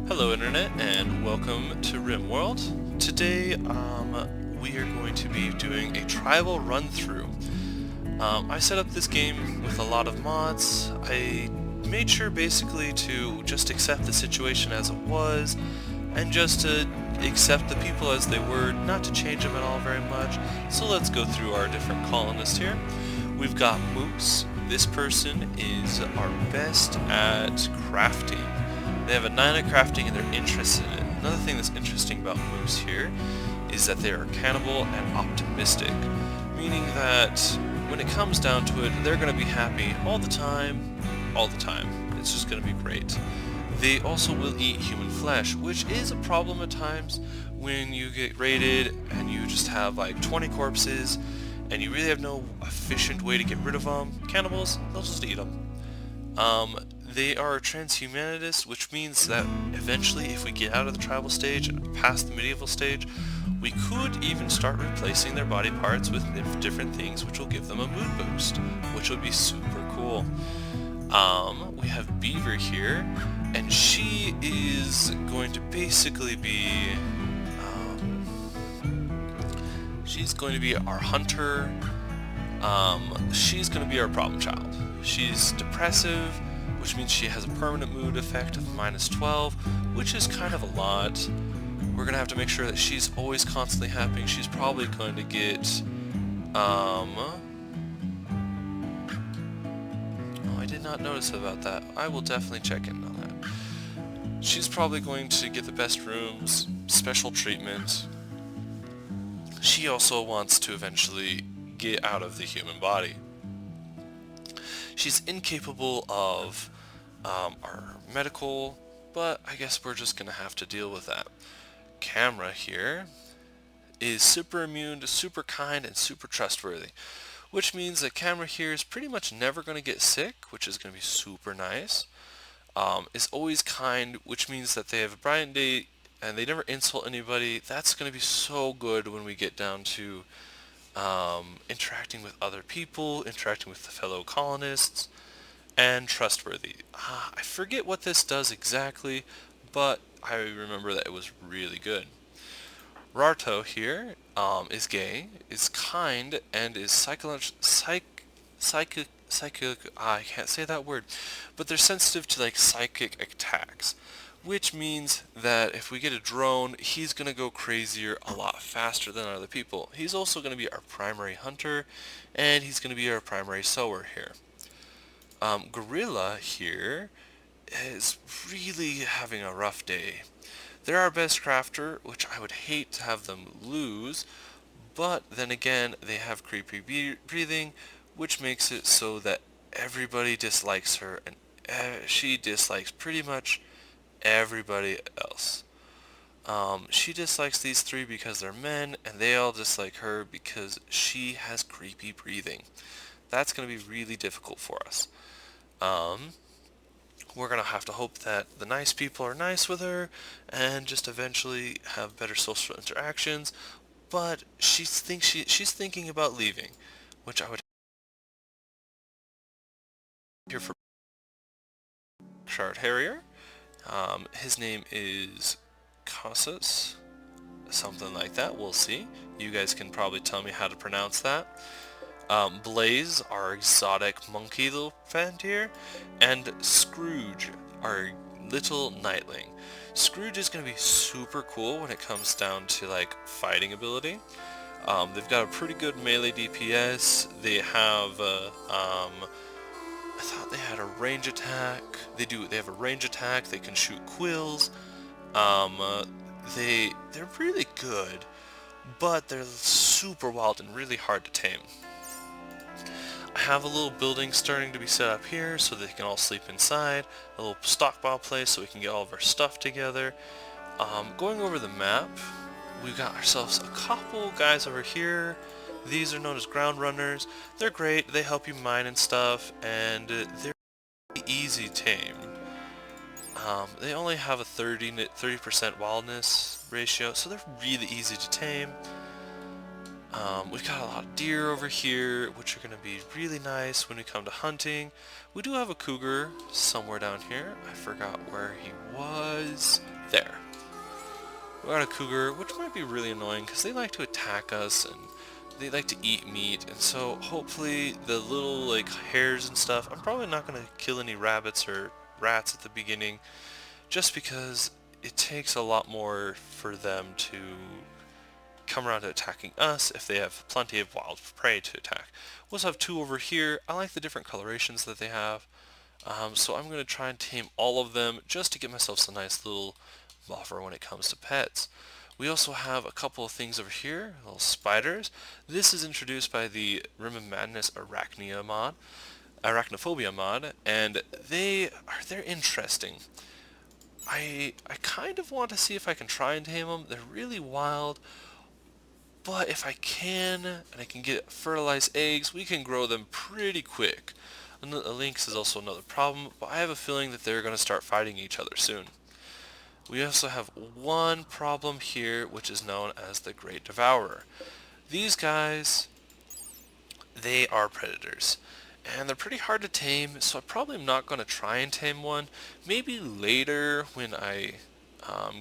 Hello Internet and welcome to Rimworld. Today we are going to be doing a tribal run-through. I set up this game with a lot of mods. I made sure basically to just accept the situation as it was and just to accept the people as they were, not to change them at all very much. So let's go through our different colonists here. We've got Moose. This person is our best at crafting. They have a 9 at crafting and they're interested in it. Another thing that's interesting about Moose here is that they are cannibal and optimistic, meaning that when it comes down to it, they're going to be happy all the time. It's just going to be great. They also will eat human flesh, which is a problem at times when you get raided and you just have like 20 corpses and you really have no efficient way to get rid of them. Cannibals, they'll just eat them. They are transhumanists, which means that eventually if we get out of the tribal stage and past the medieval stage, we could even start replacing their body parts with different things which will give them a mood boost, which would be super cool. We have Beaver here, and she is going to basically be she's going to be our hunter. She's going to be our problem child. She's depressive, which means she has a permanent mood effect of -12, which is kind of a lot. We're going to have to make sure that she's always constantly happy. She's probably going to get, oh, I did not notice about that. I will definitely check in on that. She's probably going to get the best rooms, special treatment. She also wants to eventually get out of the human body. She's incapable of our medical, but I guess we're just gonna have to deal with that. Camera here is super immune, super kind, and super trustworthy, which means that Camera here is pretty much never gonna get sick, which is gonna be super nice. Is always kind, which means that they have a bright day and they never insult anybody. That's gonna be so good when we get down to interacting with other people, interacting with the fellow colonists, and trustworthy. I forget what this does exactly, but I remember that it was really good. Rarto here is gay, is kind, and is psychic, I can't say that word, but they're sensitive to like psychic attacks, which means that if we get a drone, he's going to go crazier a lot faster than other people. He's also going to be our primary hunter, and he's going to be our primary sower here. Gorilla here is really having a rough day. They're our best crafter, which I would hate to have them lose, but then again, they have creepy breathing, which makes it so that everybody dislikes her, and she dislikes pretty much everybody else. She dislikes these three because they're men, and they all dislike her because she has creepy breathing. That's going to be really difficult for us. We're going to have to hope that the nice people are nice with her and just eventually have better social interactions, but she's thinking about leaving, which I would here for Shard Harrier. His name is Casas, something like that. We'll see. You guys can probably tell me how to pronounce that. Blaze, our exotic monkey little friend here, and Scrooge, our little nightling. Scrooge is going to be super cool when it comes down to like fighting ability. They've got a pretty good melee DPS. They have I thought they had a range attack. They do. They have a range attack. They can shoot quills. They're really good, but they're super wild and really hard to tame. I have a little building starting to be set up here so they can all sleep inside. A little stockpile place so we can get all of our stuff together. Going over the map, we've got ourselves a couple guys over here. These are known as ground runners. They're great. They help you mine and stuff, and they're easy tame. They only have a 30% wildness ratio, so they're really easy to tame. We've got a lot of deer over here, which are going to be really nice when we come to hunting. We do have a cougar somewhere down here. I forgot where he was. We got a cougar, which might be really annoying because they like to attack us and they like to eat meat, and so hopefully the little like hares and stuff, I'm probably not going to kill any rabbits or rats at the beginning just because it takes a lot more for them to come around to attacking us if they have plenty of wild prey to attack. We also have two over here. I like the different colorations that they have. So I'm going to try and tame all of them just to get myself some nice little buffer when it comes to pets. We also have a couple of things over here, little spiders. This is introduced by the Rim of Madness Arachnophobia mod, and they're interesting. I kind of want to see if I can try and tame them. They're really wild, but if I can, and I can get fertilized eggs, we can grow them pretty quick. And the lynx is also another problem, but I have a feeling that they're going to start fighting each other soon. We also have one problem here, which is known as the Great Devourer. These guys, they are predators, and they're pretty hard to tame, so I probably am not going to try and tame one. Maybe later when I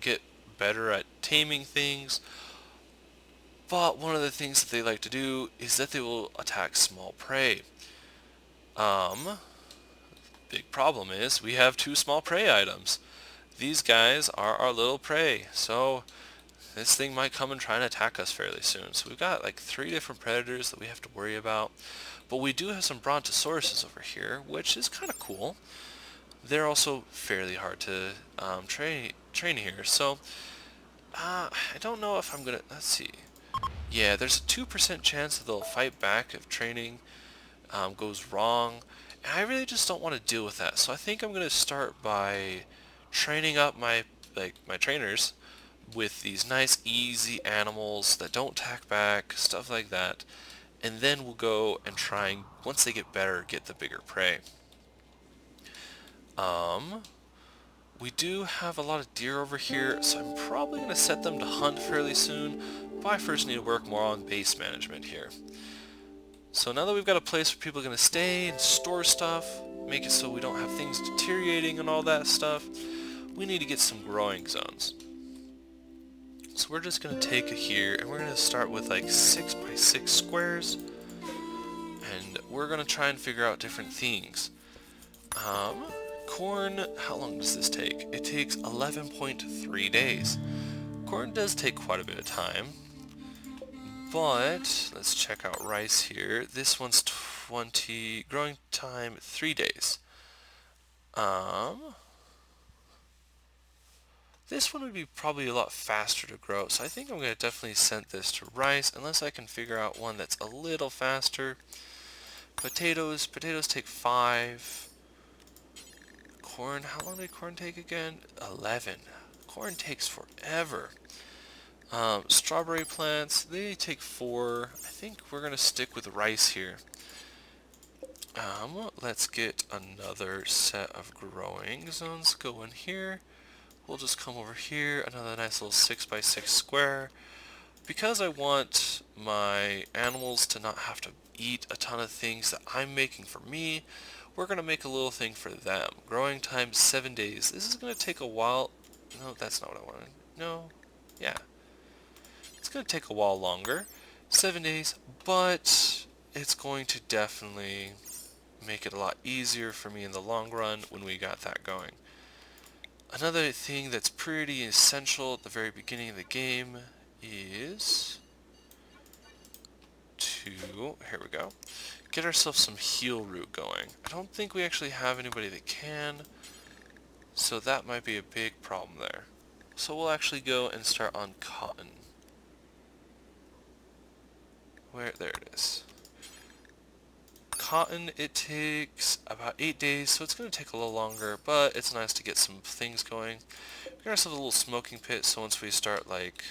get better at taming things. But one of the things that they like to do is that they will attack small prey. Big problem is we have two small prey items. These guys are our little prey, so this thing might come and try and attack us fairly soon. So we've got like 3 different predators that we have to worry about. But we do have some brontosauruses over here, which is kind of cool. They're also fairly hard to train here. So I don't know if I'm gonna. Let's see. Yeah, there's a 2% chance that they'll fight back if training goes wrong. And I really just don't want to deal with that. So I think I'm going to start by training up my trainers with these nice easy animals that don't attack back, stuff like that. And then we'll go and try and, once they get better, get the bigger prey. We do have a lot of deer over here, so I'm probably going to set them to hunt fairly soon, but I first need to work more on base management here. So now that we've got a place where people are going to stay and store stuff, make it so we don't have things deteriorating and all that stuff, we need to get some growing zones. So we're just going to take it here, and we're going to start with like 6 by 6 squares, and we're going to try and figure out different things. Corn, how long does this take? It takes 11.3 days. Corn does take quite a bit of time, but let's check out rice here. This one's 20, growing time 3 days. This one would be probably a lot faster to grow, so I think I'm going to definitely send this to rice, unless I can figure out one that's a little faster. Potatoes take 5. Corn, how long did corn take again? 11. Corn takes forever. Strawberry plants, they take 4. I think we're going to stick with rice here. Let's get another set of growing zones going here. We'll just come over here, another nice little 6 by 6 square. Because I want my animals to not have to eat a ton of things that I'm making for me, we're going to make a little thing for them. Growing time 7 days. This is going to take a while. No, that's not what I wanted. No. Yeah. It's going to take a while longer. 7 days, but it's going to definitely make it a lot easier for me in the long run when we got that going. Another thing that's pretty essential at the very beginning of the game is to, here we go, get ourselves some heal root going. I don't think we actually have anybody that can, so that might be a big problem there. So we'll actually go and start on cotton. There it is. Cotton, it takes about 8 days, so it's going to take a little longer, but it's nice to get some things going. We got ourselves a little smoking pit, so once we start like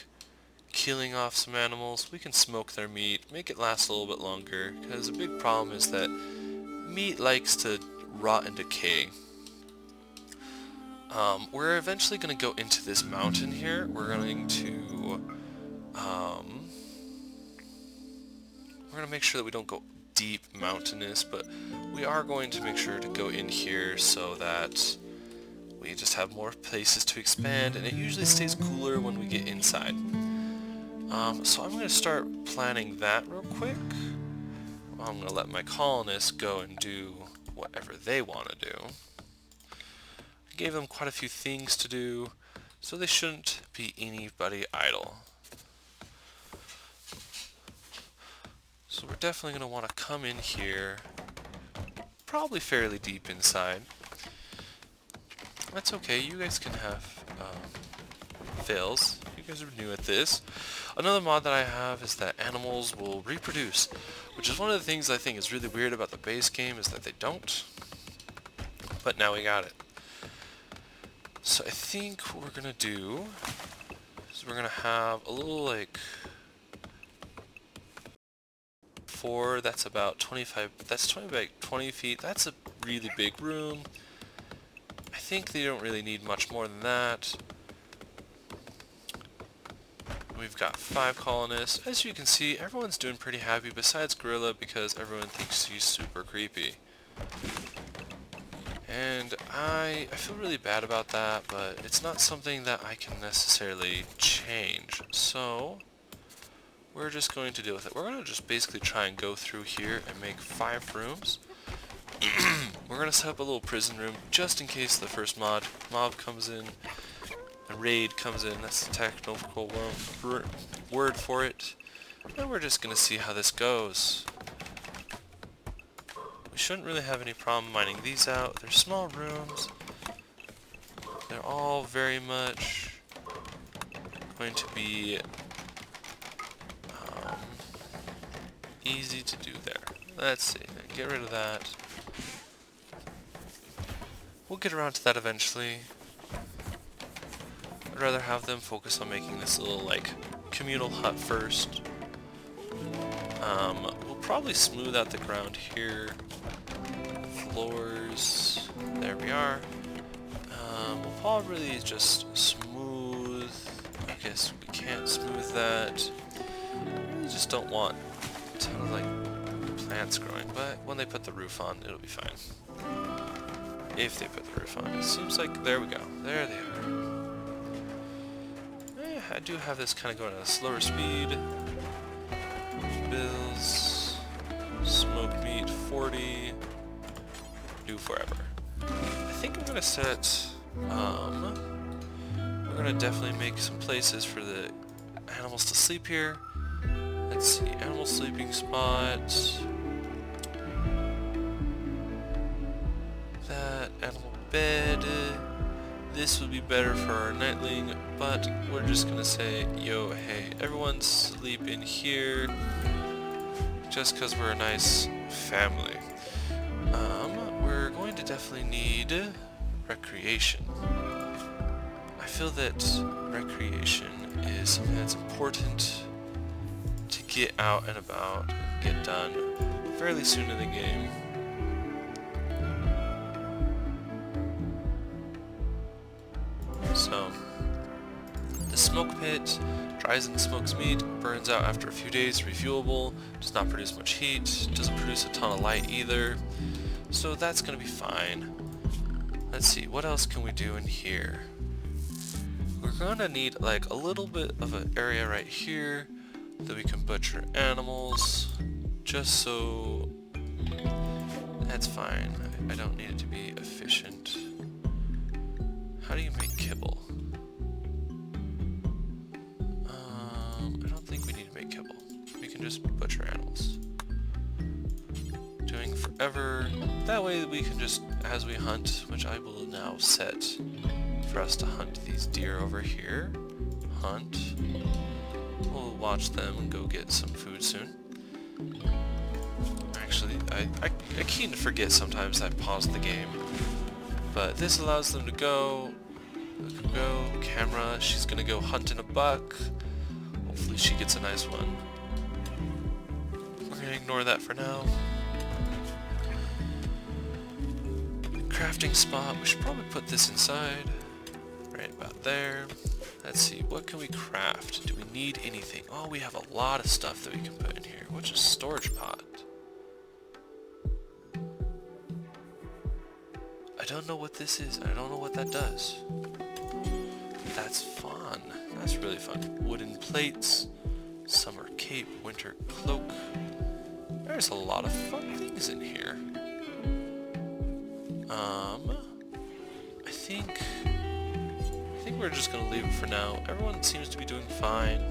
killing off some animals, we can smoke their meat, make it last a little bit longer, because a big problem is that meat likes to rot and decay. We're eventually going to go into this mountain here. We're going to make sure that we don't go deep mountainous, but we are going to make sure to go in here so that we just have more places to expand, and it usually stays cooler when we get inside. So I'm going to start planning that real quick. I'm going to let my colonists go and do whatever they want to do. I gave them quite a few things to do, so they shouldn't be anybody idle. So we're definitely going to want to come in here, probably fairly deep inside. That's okay, you guys can have fails. You guys are new at this. Another mod that I have is that animals will reproduce, which is one of the things I think is really weird about the base game, is that they don't. But now we got it. So I think what we're going to do is we're going to have a little like 4, that's about 25, that's 20 by 20 feet, that's a really big room. I think they don't really need much more than that. We've got 5 colonists. As you can see, everyone's doing pretty happy besides Gorilla, because everyone thinks he's super creepy. And I feel really bad about that, but it's not something that I can necessarily change. So we're just going to deal with it. We're going to just basically try and go through here and make 5 rooms. We're going to set up a little prison room just in case the first mob comes in. A raid comes in, that's the technical word for it. And we're just going to see how this goes. We shouldn't really have any problem mining these out. They're small rooms. They're all very much going to be easy to do there. Let's see, get rid of that. We'll get around to that eventually. I'd rather have them focus on making this little like communal hut first. We'll probably smooth out the ground here. Floors, there we are. We'll probably just smooth. I guess we can't smooth that. We just don't want a ton of like plants growing, but when they put the roof on, it'll be fine. If they put the roof on. It seems like, there we go. There they are. I do have this kind of going at a slower speed. Bills, smoked meat 40, do forever. I think I'm going to set, we're going to definitely make some places for the animals to sleep here. Let's see, animal sleeping spot. That, animal bed. This would be better for our nightling, but we're just gonna say, yo, hey, everyone sleep in here, just because we're a nice family. We're going to definitely need recreation. I feel that recreation is something that's important to get out and about and get done fairly soon in the game. So, the smoke pit dries and smokes meat, burns out after a few days, refuelable, does not produce much heat, doesn't produce a ton of light either, so that's going to be fine. Let's see, what else can we do in here? We're going to need like a little bit of an area right here that we can butcher animals, just so that's fine. I don't need it to be efficient. How do you make kibble? I don't think we need to make kibble. We can just butcher animals. Doing forever. That way we can just, as we hunt, which I will now set for us to hunt these deer over here. Hunt. We'll watch them and go get some food soon. Actually, I keen to forget sometimes I pause the game. But this allows them to go. Go, camera, she's gonna go hunting a buck. Hopefully she gets a nice one. We're gonna ignore that for now. Crafting spot, we should probably put this inside. Right about there. Let's see, what can we craft? Do we need anything? Oh, we have a lot of stuff that we can put in here. What's a storage pot? I don't know what this is. I don't know what that does. That's fun. That's really fun. Wooden plates, summer cape, winter cloak. There's a lot of fun things in here. I think we're just gonna leave it for now. Everyone seems to be doing fine.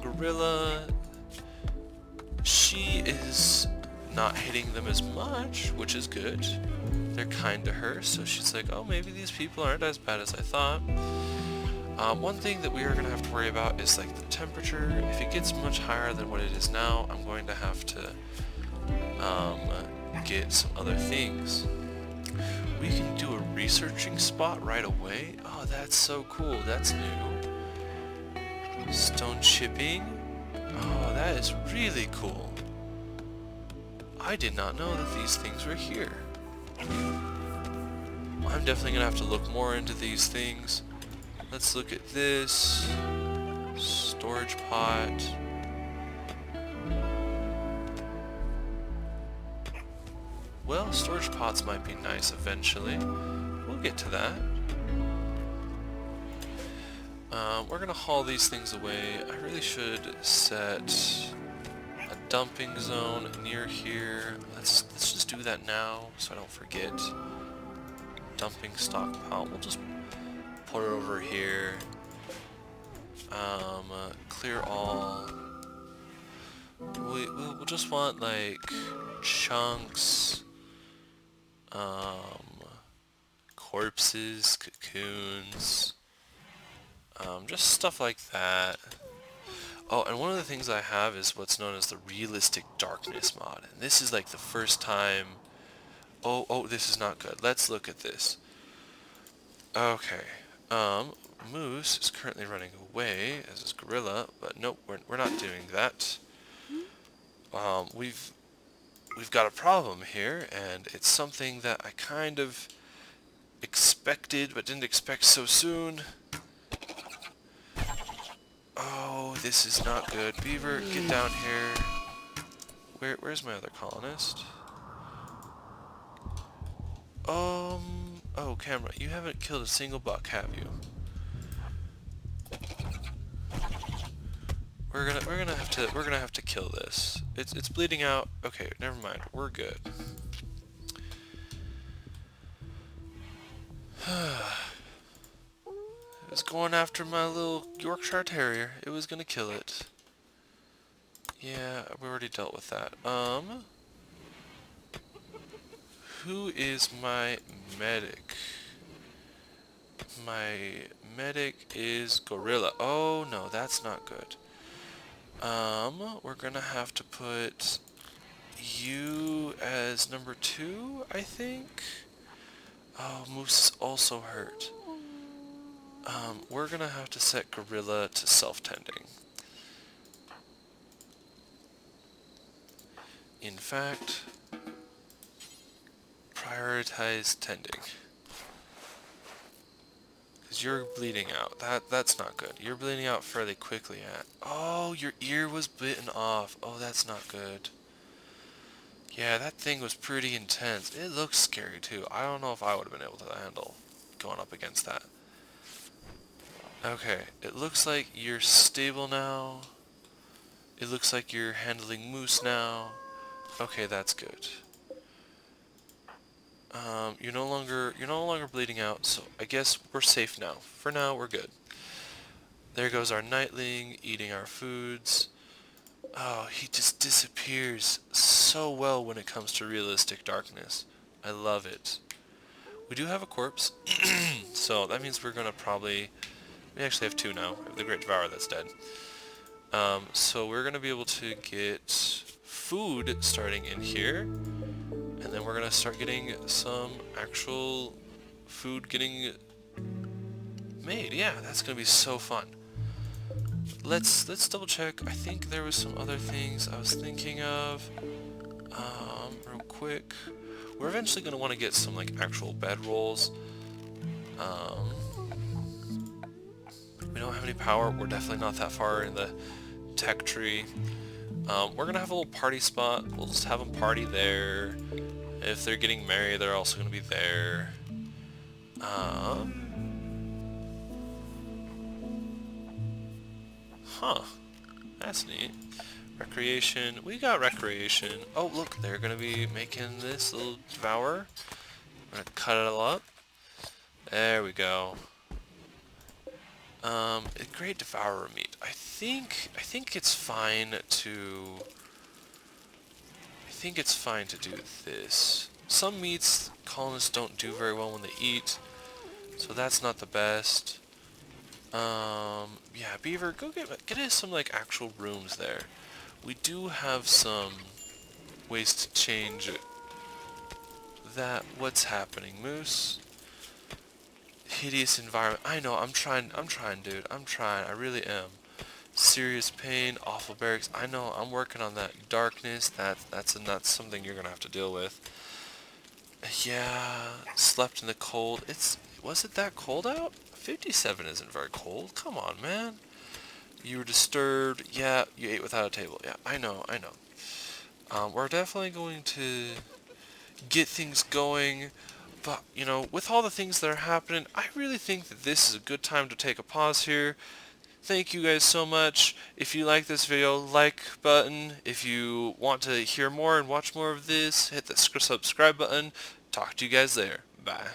Gorilla, she is not hitting them as much, which is good. They're kind to her, so she's like, oh, maybe these people aren't as bad as I thought. One thing that we are going to have to worry about is like the temperature. If it gets much higher than what it is now, I'm going to have to get some other things. We can do a researching spot right away. Oh, that's so cool. That's new. Stone chipping. Oh, that is really cool. I did not know that these things were here. Well, I'm definitely going to have to look more into these things. Let's look at this. Storage pot. Well, storage pots might be nice eventually. We'll get to that. We're going to haul these things away. I really should set a dumping zone near here. Let's just do that now so I don't forget. Dumping stockpile. We'll just put it over here. Clear all. We'll just want like chunks, corpses, cocoons, just stuff like that. Oh, and one of the things I have is what's known as the realistic darkness mod, and this is like the first time. Oh, this is not good. Let's look at this. Okay, Moose is currently running away, as is Gorilla, but nope, we're not doing that. We've got a problem here, and it's something that I kind of expected, but didn't expect so soon. Oh, this is not good. Beaver, get down here. Where's my other colonist? Oh, camera, you haven't killed a single buck, have you? We're gonna have to kill this. It's bleeding out. Okay, never mind. We're good. It was going after my little Yorkshire Terrier. It was gonna kill it. Yeah, we already dealt with that. Who is my medic? My medic is Gorilla. Oh no, that's not good. We're gonna have to put you as number 2, I think. Oh, Moose is also hurt. We're gonna have to set Gorilla to self-tending. In fact, prioritize tending. Because you're bleeding out. That's not good. You're bleeding out fairly quickly. Oh, your ear was bitten off. Oh, that's not good. Yeah, that thing was pretty intense. It looks scary too. I don't know if I would have been able to handle going up against that. Okay, it looks like you're stable now. It looks like you're handling Moose now. Okay, that's good. You're no longer bleeding out, so I guess we're safe now. For now, we're good. There goes our Nightling, eating our foods. Oh, he just disappears so well when it comes to realistic darkness. I love it. We do have a corpse, so that means we're gonna probably... We actually have 2 now. We have the Great Devourer that's dead. So we're gonna be able to get food starting in here. And then we're gonna start getting some actual food getting made. Yeah, that's gonna be so fun. Let's double check. I think there was some other things I was thinking of. Real quick. We're eventually gonna want to get some like actual bedrolls. We don't have any power. We're definitely not that far in the tech tree. We're gonna have a little party spot. We'll just have them party there. If they're getting married, they're also gonna be there. Um, huh. That's neat. Recreation. We got recreation. Oh, look, they're gonna be making this little devourer. I'm gonna cut it all up. There we go. A great devourer meat. I think it's fine to. I think it's fine to do this. Some meats colonists don't do very well when they eat, so that's not the best. Yeah, Beaver, go get us some like actual rooms there. We do have some ways to change that. What's happening, Moose? Hideous environment. I know, I'm trying, dude. I'm trying, I really am. Serious pain, awful barracks. I know, I'm working on that. Darkness, that's something you're gonna have to deal with. Yeah, slept in the cold. Was it that cold out? 57 isn't very cold. Come on, man. You were disturbed. Yeah, you ate without a table. Yeah, I know, I know. We're definitely going to get things going. But, you know, with all the things that are happening, I really think that this is a good time to take a pause here. Thank you guys so much. If you like this video, like button. If you want to hear more and watch more of this, hit the subscribe button. Talk to you guys there. Bye.